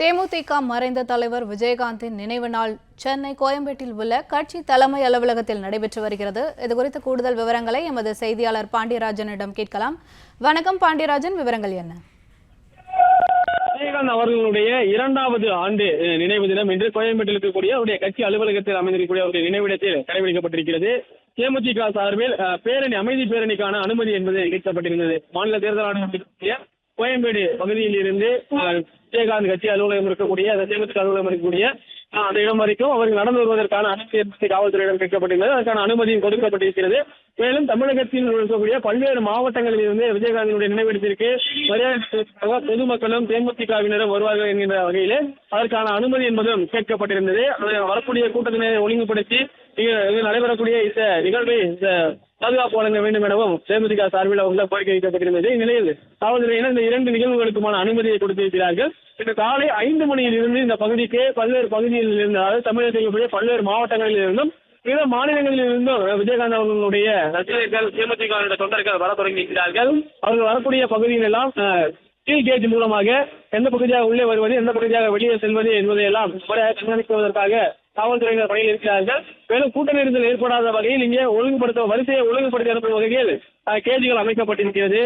தேமுதிக மறைந்த தலைவர் விஜயகாந்தின் நினைவு நாள் சென்னை கோயம்பேட்டில் உள்ள கட்சி தலைமை அலுவலகத்தில் நடைபெற்று வருகிறது. இதுகுறித்த கூடுதல் விவரங்களை எமது செய்தியாளர் பாண்டியராஜனிடம் கேட்கலாம். வணக்கம் பாண்டியராஜன், விவரங்கள் என்ன? விஜயகாந்த் அவர்களுடைய 2வது ஆண்டு நினைவு தினம் இன்று கோயம்பேட்டில் இருக்கக்கூடிய அவருடைய கட்சி அலுவலகத்தில் அமைந்திருக்கக்கூடிய அவருடைய நினைவிடத்தில் கடைபிடிக்கப்பட்டிருக்கிறது. தேமுதிக சார்பில் அமைதி பேரணிக்கான அனுமதி என்பது அளிக்கப்பட்டிருந்தது. மாநில தேர்தல் ஆணையம் கோயம்பேடு பகுதியில் இருந்து விஜயகாந்த் கட்சி அலுவலகம் இருக்கக்கூடிய தேமுதிக அலுவலகம் இருக்கக்கூடிய அந்த இடம் வரைக்கும் அவர்கள் நடந்து வருவதற்கான அனுமதி காவல்துறையிடம் கேட்கப்பட்டிருந்தது. அதற்கான அனுமதியும் கொடுக்கப்பட்டிருக்கிறது. மேலும் தமிழகத்தில் இருக்கக்கூடிய பல்வேறு மாவட்டங்களில் இருந்து விஜயகாந்தினுடைய நினைவிடத்திற்கு மரியாதை பொதுமக்களும் தேமுதிகவினரும் வருவார்கள் என்கின்ற வகையில் அதற்கான அனுமதி என்பதும் கேட்கப்பட்டிருந்தது. வரக்கூடிய கூட்டத்தினை ஒழுங்குபடுத்தி நடைபெறக்கூடிய இந்த நிகழ்வை பாதுகாப்பு வழங்க வேண்டும் எனவும் தேமுதிக சார்பில் அவங்க கோரிக்கை வைக்கப்பட்டிருந்தது. இந்நிலையில் காவல்துறையினர் இந்த 2 நிகழ்வுகளுக்குமான அனுமதியை கொடுத்திருக்கிறார்கள். இன்று காலை 5 மணியில் இருந்து இந்த பகுதிக்கு பல்வேறு பகுதியில் இருந்து, அதாவது தமிழகத்தில் பல்வேறு மாவட்டங்களில் இருந்தும் பிற மாநிலங்களில் இருந்தும் விஜயகாந்த் அவர்களுடைய ரசிகர்கள் தேமுதிக தொண்டர்கள் வர தொடங்கியிருக்கிறார்கள். அவர்கள் வரக்கூடிய பகுதியில் எல்லாம் ஸ்டீல் கேட் மூலமாக எந்த பகுதியாக உள்ளே வருவது, எந்த பகுதியாக வெளியே செல்வது என்பதையெல்லாம் முறையாக கண்காணிப்பதற்காக காவல்துறையினர் பணியில் இருக்கிறார்கள். மேலும் கூட்ட நெரிசல் ஏற்படாத வகையில் இங்கே வரிசையை ஒழுங்குபடுத்தி அனுப்பும் வகையில் கேஜிகள் அமைக்கப்பட்டிருக்கிறது.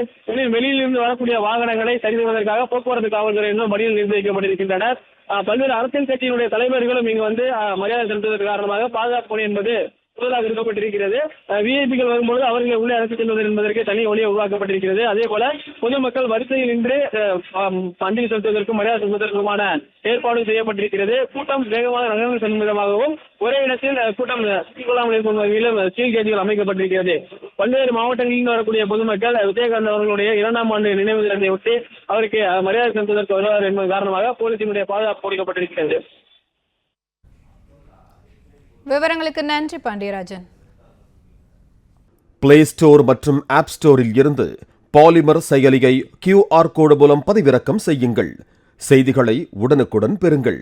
வெளியிலிருந்து வரக்கூடிய வாகனங்களை சரி செய்வதற்காக போக்குவரத்து காவல்துறையினர் பணியில் நிர்ணயிக்கப்பட்டிருக்கின்றனர். பல்வேறு அரசியல் கட்சியினுடைய தலைவர்களும் இங்கு வந்து மரியாதை செலுத்துவதற்கு காரணமாக பாதுகாப்பு பணி என்பது முதலாக இருக்கப்பட்டிருக்கிறது. விஐபிகள் வரும்போது அவர்களை உள்ளே அழைத்துச் செல்வது என்பதற்கு தனி ஒளியை உருவாக்கப்பட்டிருக்கிறது. அதே போல பொதுமக்கள் வரிசையில் நின்று அஞ்சலி செலுத்துவதற்கும் மரியாதை செலுத்துவதற்குமான ஏற்பாடு செய்யப்பட்டிருக்கிறது. கூட்டம் வேகமாக நகர்ந்து செல்லும் விதமாகவும் ஒரே இடத்தில் கூட்டம் கொள்ளாமல் இருக்கும் வகையிலும் ஸ்டீல் கேஜிகள் அமைக்கப்பட்டிருக்கிறது. பல்வேறு மாவட்டங்களில் வரக்கூடிய பொதுமக்கள் விஜயகாந்த் அவர்களுடைய 2ஆம் ஆண்டு நினைவு தினத்தை ஒட்டி அவருக்கு மரியாதை செலுத்துவதற்கு வருவார் என்பது காரணமாக போலீசினுடைய பாதுகாப்பு கொடுக்கப்பட்டிருக்கிறது. விவரங்களுக்கு நன்றி பாண்டியராஜன். பிளே ஸ்டோர் மற்றும் ஆப் ஸ்டோரில் இருந்து பாலிமர் செயலியை QR கோடு மூலம் பதிவிறக்கம் செய்யுங்கள். செய்திகளை உடனுக்குடன் பெறுங்கள்.